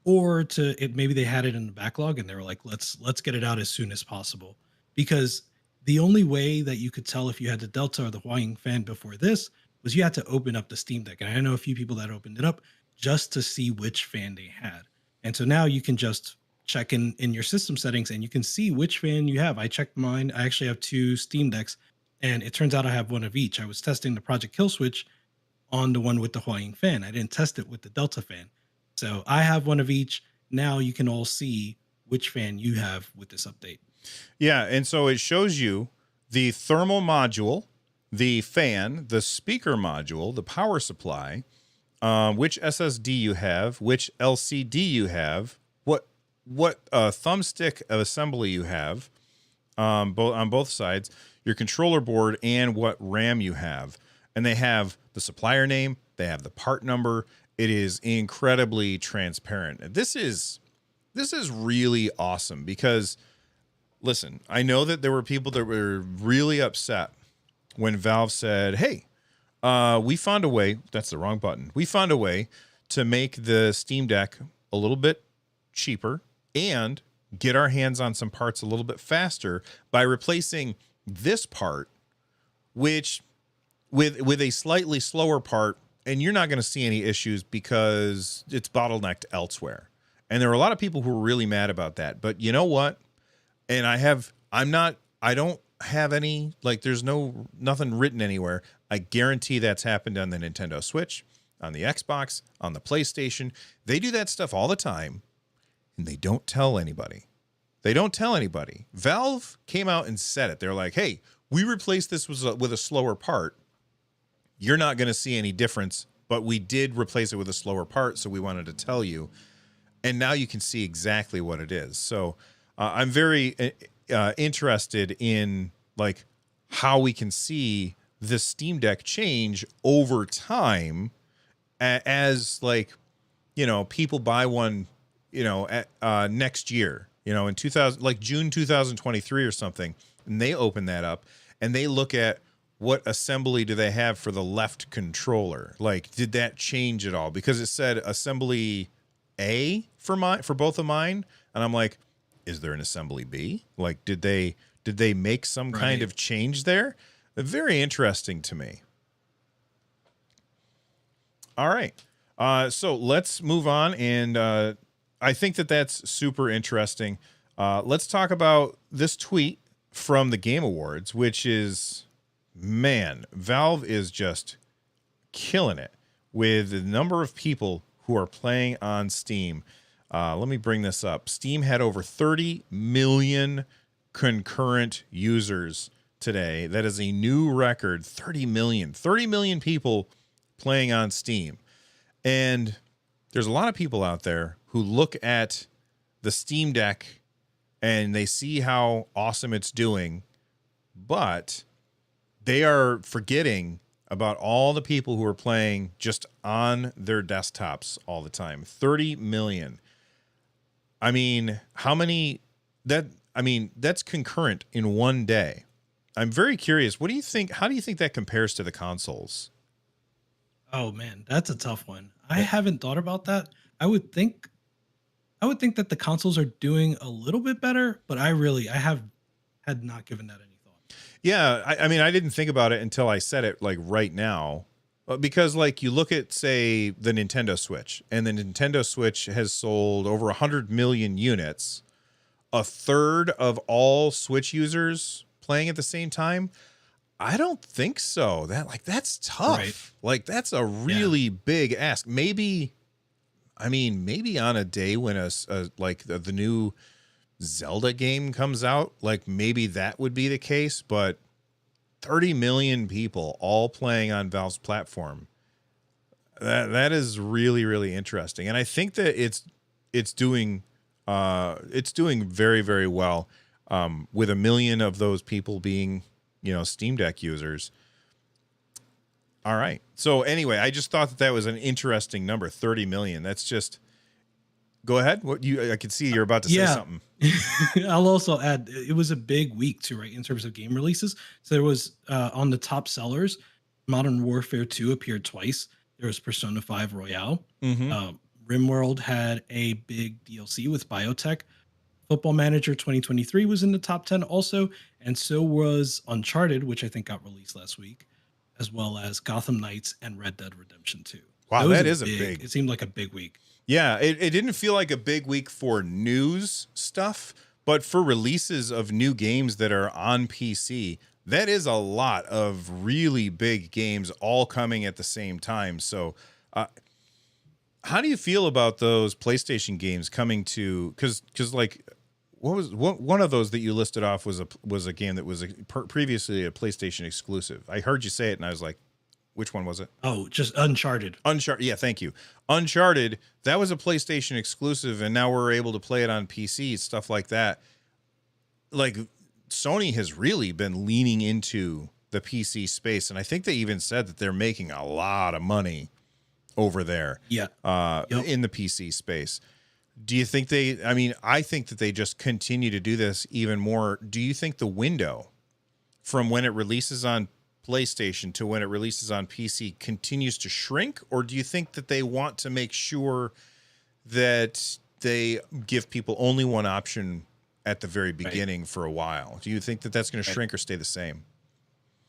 Speaker 2: or maybe they had it in the backlog and they were like, let's get it out as soon as possible. Because the only way that you could tell if you had the Delta or the Huang fan before this was you had to open up the Steam Deck. And I know a few people that opened it up just to see which fan they had. And so now you can just check in your system settings and you can see which fan you have. I checked mine. I actually have 2 Steam Decks and it turns out I have one of each. I was testing the Project Kill Switch on the one with the Huang fan. I didn't test it with the Delta fan. So I have one of each. Now you can all see which fan you have with this update.
Speaker 1: Yeah, and so it shows you the thermal module, the fan, the speaker module, the power supply, which SSD you have, which LCD you have, what thumbstick assembly you have, on both sides, your controller board, and what RAM you have. And they have the supplier name, they have the part number. It is incredibly transparent. This is really awesome because, listen, I know that there were people that were really upset when Valve said, hey, we found a way, that's the wrong button. We found a way to make the Steam Deck a little bit cheaper and get our hands on some parts a little bit faster by replacing this part, which with a slightly slower part, and you're not going to see any issues because it's bottlenecked elsewhere. And there are a lot of people who are really mad about that. But you know what? And I don't have any, like, there's nothing written anywhere. I guarantee that's happened on the Nintendo Switch, on the Xbox, on the PlayStation. They do that stuff all the time. And they don't tell anybody. Valve came out and said it. They're like, hey, we replaced this with a slower part. You're not going to see any difference, but we did replace it with a slower part, so we wanted to tell you. And now you can see exactly what it is. So I'm very interested in like how we can see the Steam Deck change over time as, like, you know, people buy one, you know, at next year, you know, in June 2023 or something, and they open that up and they look at what assembly do they have for the left controller. Like, did that change at all? Because it said assembly A for both of mine, and I'm like, is there an assembly B? Like, did they make some kind of change there? Very interesting to me. All right. So let's move on, and I think that's super interesting. Let's talk about this tweet from the Game Awards, which is, man, Valve is just killing it with the number of people who are playing on Steam. Let me bring this up. Steam had over 30 million concurrent users today. That is a new record. 30 million people playing on Steam. And there's a lot of people out there who look at the Steam Deck and they see how awesome it's doing, but they are forgetting about all the people who are playing just on their desktops all the time. 30 million. I mean, how many that's concurrent in one day. I'm very curious. What do you think? How do you think that compares to the consoles?
Speaker 2: Oh man, that's a tough one. I
Speaker 1: Eh,
Speaker 2: haven't thought about that. I would think I would think that the consoles are doing a little bit better, but I have had not given that any thought.
Speaker 1: Yeah, I mean, I didn't think about it until I said it like right now. Because like you look at say the Nintendo Switch, and the Nintendo Switch has sold over 100 million units, a third of all Switch users playing at the same time. I don't think so. That's
Speaker 2: Right.
Speaker 1: tough. Like that's a
Speaker 2: Yeah.
Speaker 1: really big ask. Maybe I mean maybe on a day when like the new Zelda game comes out, like maybe that would be the case, but 30 million people all playing on Valve's platform. That is really really interesting. And I think that it's doing very very well, with a million of those people being, Steam Deck users. All right. So anyway, I just thought that was an interesting number, 30 million. That's just Go ahead. I can see you're about to say
Speaker 2: Yeah.
Speaker 1: something.
Speaker 2: I'll also add it was a big week too, right? In terms of game releases. So there was on the top sellers, Modern Warfare 2 appeared twice. There was Persona 5 Royale.
Speaker 1: Mhm.
Speaker 2: RimWorld had a big DLC with Biotech. Football Manager 2023 was in the top 10 also, and so was Uncharted, which I think got released last week, as well as Gotham Knights and Red Dead Redemption 2.
Speaker 1: Wow,
Speaker 2: So
Speaker 1: that is a big.
Speaker 2: it seemed like a big week.
Speaker 1: Yeah, it didn't feel like a big week for news stuff, but for releases of new games that are on PC, that is a lot of really big games all coming at the same time. So, how do you feel about those PlayStation games coming to? Because like, one of those that you listed off was a game that was previously a PlayStation exclusive. I heard you say it, and I was like, which one was it?
Speaker 2: Oh, just Uncharted.
Speaker 1: Uncharted. Yeah, thank you. Uncharted, that was a PlayStation exclusive, and now we're able to play it on PC, stuff like that. Like, Sony has really been leaning into the PC space, and I think they even said that they're making a lot of money over there,
Speaker 2: Yeah. Yep.
Speaker 1: in the PC space. Do you think I think that they just continue to do this even more. Do you think the window from when it releases on PlayStation to when it releases on PC continues to shrink, or do you think that they want to make sure that they give people only one option at the very beginning for a while? Do you think that that's going to shrink or stay the same?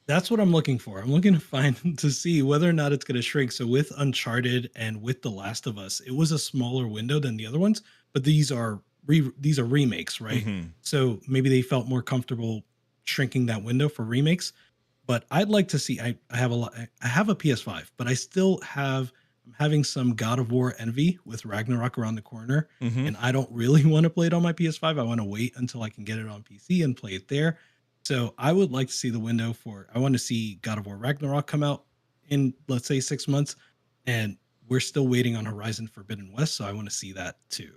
Speaker 2: That's what I'm looking for. I'm looking to find to see whether or not it's going to shrink. So with Uncharted and with The Last of Us, it was a smaller window than the other ones, but these are remakes, right?
Speaker 1: Mm-hmm.
Speaker 2: So maybe they felt more comfortable shrinking that window for remakes. But I'd like to see. I have a lot. I have a PS5, but I still have. I'm having some God of War envy with Ragnarok around the corner,
Speaker 1: Mm-hmm.
Speaker 2: and I don't really want to play it on my PS5. I want to wait until I can get it on PC and play it there. So I would like to see the window for. I want to see God of War Ragnarok come out in, let's say, 6 months, and we're still waiting on Horizon Forbidden West. So I want to see that too.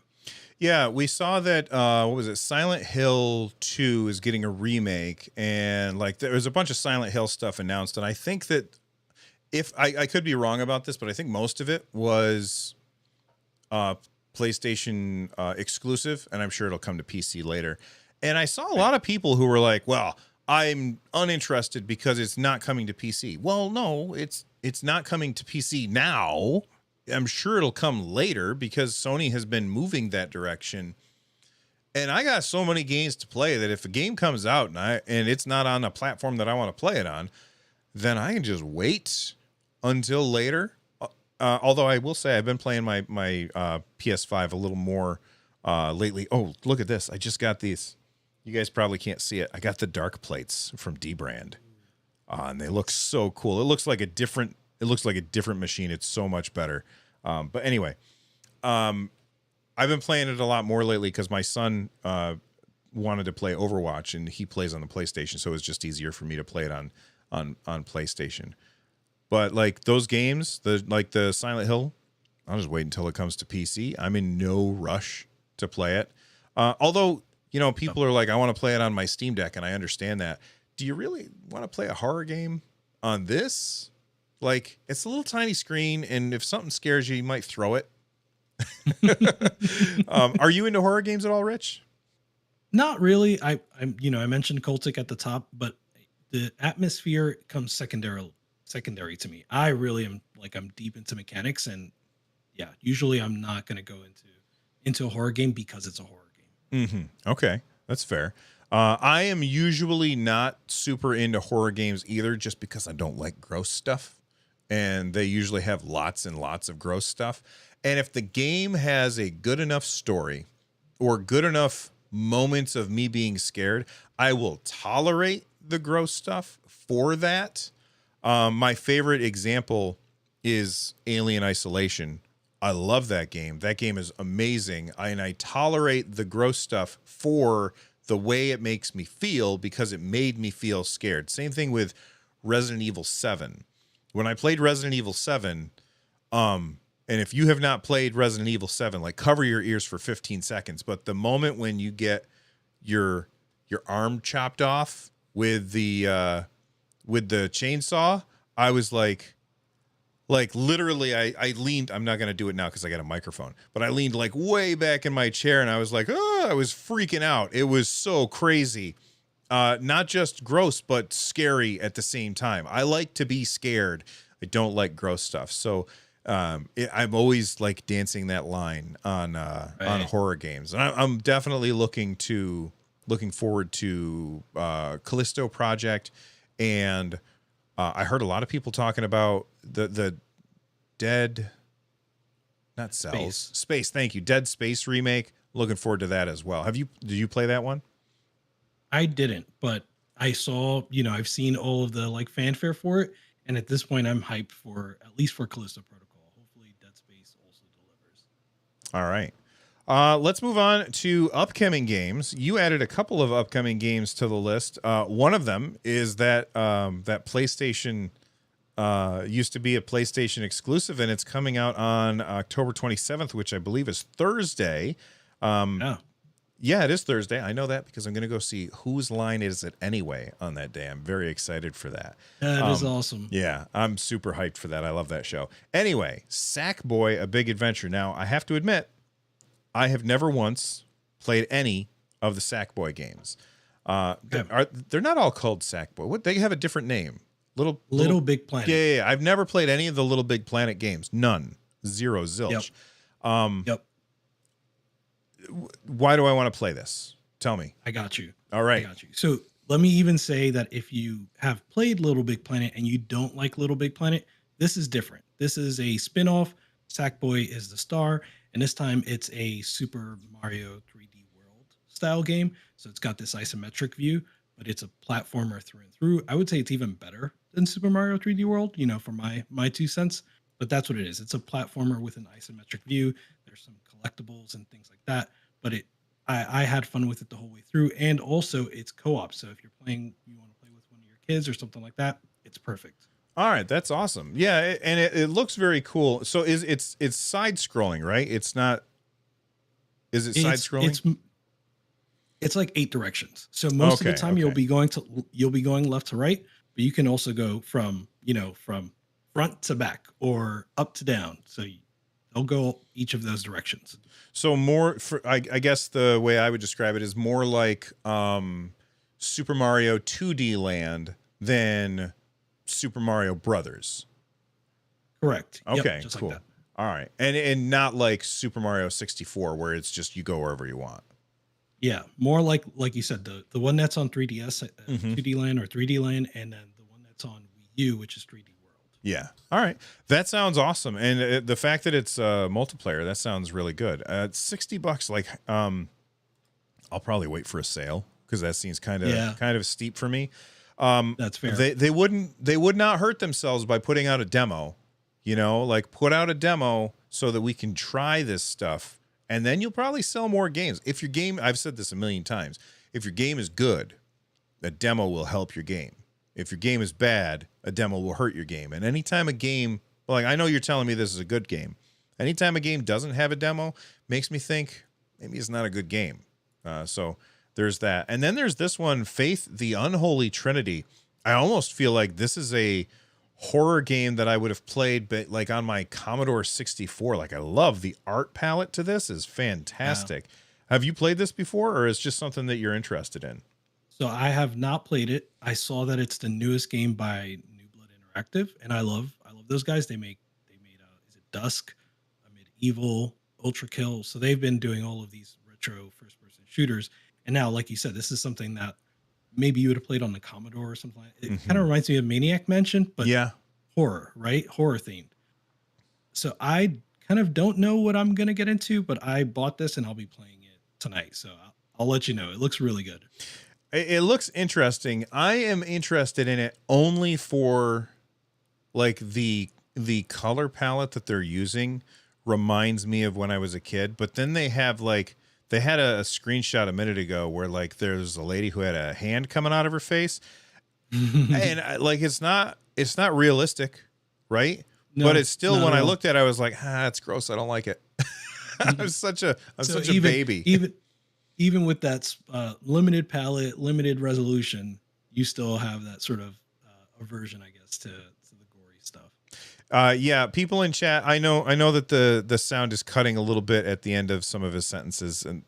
Speaker 1: Yeah, we saw that. What was it? Silent Hill 2 is getting a remake, and like there was a bunch of Silent Hill stuff announced. And I think that if I could be wrong about this, but I think most of it was PlayStation exclusive, and I'm sure it'll come to PC later. And I saw a lot of people who were like, "Well, I'm uninterested because it's not coming to PC." Well, no, it's not coming to PC now. I'm sure it'll come later because Sony has been moving that direction. And I got so many games to play that if a game comes out and it's not on a platform that I want to play it on, then I can just wait until later. Although I will say I've been playing my PS5 a little more lately. Oh, look at this. I just got these. You guys probably can't see it. I got the dark plates from D-Brand. And they look so cool. It looks like a different machine. It's so much better. But anyway, I've been playing it a lot more lately because my son wanted to play Overwatch, and he plays on the PlayStation, so it's just easier for me to play it on PlayStation. But like those games, the Silent Hill, I'll just wait until it comes to PC. I'm in no rush to play it. Although, people are like, I want to play it on my Steam Deck, and I understand that. do you really want to play a horror game on this? Like, it's a little tiny screen, and if something scares you, you might throw it. Are you into horror games at all, Rich?
Speaker 2: Not really. I mentioned Cultic at the top, but the atmosphere comes secondary to me. I really am like I'm deep into mechanics, and yeah, usually I'm not going to go into a horror game because it's a horror game.
Speaker 1: Mm-hmm. Okay, that's fair. I am usually not super into horror games either, just because I don't like gross stuff, and they usually have lots and lots of gross stuff. And if the game has a good enough story or good enough moments of me being scared, I will tolerate the gross stuff for that. My favorite example is Alien Isolation. I love that game. That game is amazing. And I tolerate the gross stuff for the way it makes me feel because it made me feel scared. Same thing with Resident Evil 7. When I played Resident Evil 7, and if you have not played Resident Evil 7, like, cover your ears for 15 seconds. But the moment when you get your arm chopped off with the chainsaw, I was like literally, I leaned. I'm not gonna do it now because I got a microphone, but I leaned like way back in my chair, and I was like, oh, I was freaking out. It was so crazy. Not just gross, but scary at the same time. I like to be scared. I don't like gross stuff. So I'm always like dancing that line on horror games, and I'm definitely looking forward to Callisto Project, and I heard a lot of people talking about the Dead, not Cells, Space. Thank you, Dead Space remake. Looking forward to that as well. Did you play that one?
Speaker 2: I didn't, but I saw, I've seen all of the like fanfare for it, and at this point, I'm hyped for at least for Callisto Protocol. Hopefully, Dead Space also delivers.
Speaker 1: All right. Let's move on to upcoming games. You added a couple of upcoming games to the list. One of them is that PlayStation used to be a PlayStation exclusive, and it's coming out on October 27th, which I believe is Thursday. Yeah, it is Thursday. I know that because I'm going to go see Whose Line Is It Anyway on that day. I'm very excited for that.
Speaker 2: That is awesome.
Speaker 1: Yeah, I'm super hyped for that. I love that show. Anyway, Sackboy: A Big Adventure. Now, I have to admit, I have never once played any of the Sackboy games. They're not all called Sackboy. What, they have a different name. Little
Speaker 2: Big Planet.
Speaker 1: Yeah. I've never played any of the Little Big Planet games. None. Zero. Zilch.
Speaker 2: Yep.
Speaker 1: Why do I want to play this? Tell me.
Speaker 2: I got you.
Speaker 1: All right.
Speaker 2: I got you. So let me even say that if you have played Little Big Planet and you don't like Little Big Planet, this is different. This is a spin-off. Sackboy is the star, and this time it's a Super Mario 3D World style game. So it's got this isometric view, but it's a platformer through and through. I would say it's even better than Super Mario 3D World, for my 2 cents. But that's what it is. It's a platformer with an isometric view. There's some collectibles and things like that. But I had fun with it the whole way through. And also it's co-op. So if you want to play with one of your kids or something like that, it's perfect.
Speaker 1: All right, that's awesome. Yeah, and it looks very cool. So it's side scrolling, right? It's not. Is it side scrolling?
Speaker 2: It's like 8 directions. So most of the time you'll be going left to right, but you can also go from front to back or up to down. So they'll go each of those directions.
Speaker 1: So I guess the way I would describe it is more like Super Mario 2D Land than Super Mario Brothers.
Speaker 2: Correct.
Speaker 1: Okay,
Speaker 2: just
Speaker 1: cool.
Speaker 2: Like that.
Speaker 1: All right. And not like Super Mario 64 where it's just you go wherever you want.
Speaker 2: Yeah, more like you said, the one that's on 3DS, 2D Land or 3D Land, and then the one that's on Wii U, which is 3D World.
Speaker 1: Yeah. All right. That sounds awesome. And the fact that it's multiplayer, that sounds really good. It's $60. Like, I'll probably wait for a sale because that seems kind of steep for me.
Speaker 2: That's fair.
Speaker 1: They would not hurt themselves by putting out a demo, like put out a demo so that we can try this stuff. And then you'll probably sell more games. If your game, I've said this a million times, if your game is good, a demo will help your game. If your game is bad, a demo will hurt your game. And anytime a game, like I know you're telling me this is a good game, anytime a game doesn't have a demo, makes me think maybe it's not a good game. So there's that. And then there's this one, Faith, the Unholy Trinity. I almost feel like this is a horror game that I would have played, but like on my Commodore 64. Like I love the art palette to this is fantastic. Have you played this before, or is it just something that you're interested in?
Speaker 2: So I have not played it. I saw that it's the newest game by New Blood Interactive, and I love those guys. They made is it Dusk, Medieval, Ultra Kill. So they've been doing all of these retro first person shooters. And now, like you said, this is something that maybe you would have played on the Commodore or something. It kind of reminds me of Maniac Mansion, but horror, right? Horror themed. So I kind of don't know what I'm going to get into, but I bought this and I'll be playing it tonight. So I'll let you know. It looks really good.
Speaker 1: It looks interesting. I am interested in it only for like the color palette that they're using reminds me of when I was a kid. But then they have like, they had a screenshot a minute ago where like there's a lady who had a hand coming out of her face. And like, it's not realistic, right? No, but it's still, when I looked at it, I was like, it's gross. I don't like it. I'm such a baby.
Speaker 2: Even with that limited palette, limited resolution, you still have that sort of aversion, I guess, to the gory stuff.
Speaker 1: Yeah, people in chat, I know that the sound is cutting a little bit at the end of some of his sentences, and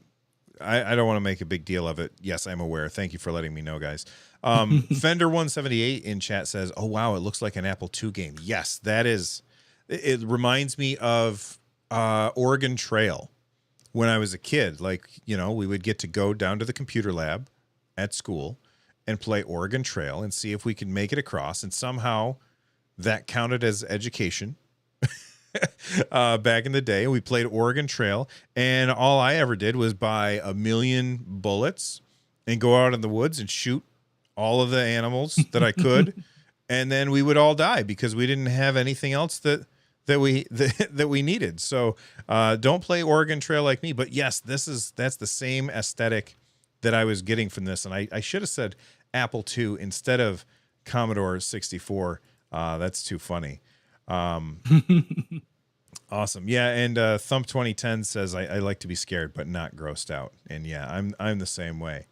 Speaker 1: I don't want to make a big deal of it. Yes, I'm aware. Thank you for letting me know, guys. Fender 178 in chat says, "Oh wow, it looks like an Apple II game." Yes, that is. It reminds me of Oregon Trail. When I was a kid, like, you know, we would get to go down to the computer lab at school and play Oregon Trail and see if we could make it across. And somehow that counted as education back in the day. We played Oregon Trail, and all I ever did was buy 1,000,000 bullets and go out in the woods and shoot all of the animals that I could. And then we would all die because we didn't have anything else that we needed. So don't play Oregon Trail like me. But yes, that's the same aesthetic that I was getting from this. And I should have said Apple II instead of Commodore 64. That's too funny. Awesome. Yeah. And Thump 2010 says I like to be scared, but not grossed out. And yeah, I'm the same way.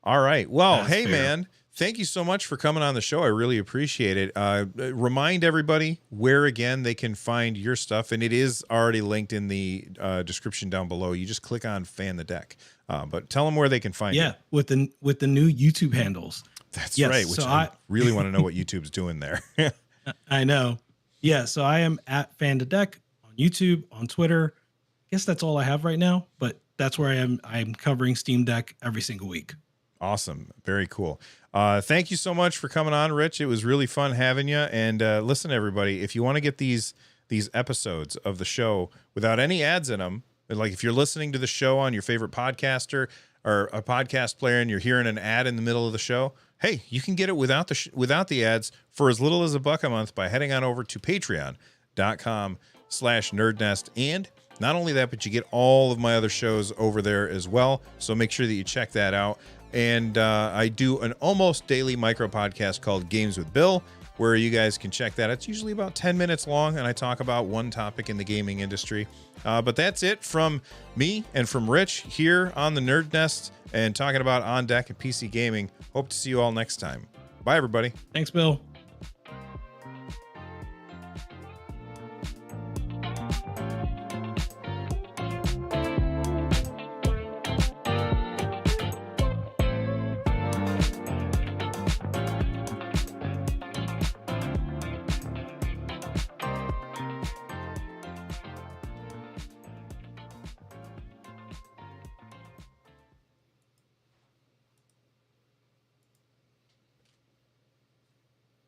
Speaker 1: All right. Well, that's hey, fair. Man. Thank you so much for coming on the show. I really appreciate it. Remind everybody where, again, they can find your stuff. And it is already linked in the description down below. You just click on Fan the Deck. But tell them where they can find you.
Speaker 2: Yeah, with the new YouTube handles.
Speaker 1: That's right, which I really want to know what YouTube's doing there.
Speaker 2: I know. Yeah, so I am at Fan the Deck on YouTube, on Twitter. I guess that's all I have right now. But that's where I am. I'm covering Steam Deck every single week.
Speaker 1: Awesome. Very cool. Thank you so much for coming on, Rich. It was really fun having you. And listen, everybody, if you want to get these episodes of the show without any ads in them, like if you're listening to the show on your favorite podcaster or a podcast player and you're hearing an ad in the middle of the show, hey, you can get it without the ads for as little as $1 a month by heading on over to patreon.com/NerdNest. And not only that, but you get all of my other shows over there as well. So make sure that you check that out. And I do an almost daily micro podcast called Games with Bill, where you guys can check that. It's usually about 10 minutes long, and I talk about one topic in the gaming industry. But that's it from me and from Rich here on the Nerd Nest and talking about On Deck and PC gaming. Hope to see you all next time. Bye, everybody.
Speaker 2: Thanks, Bill.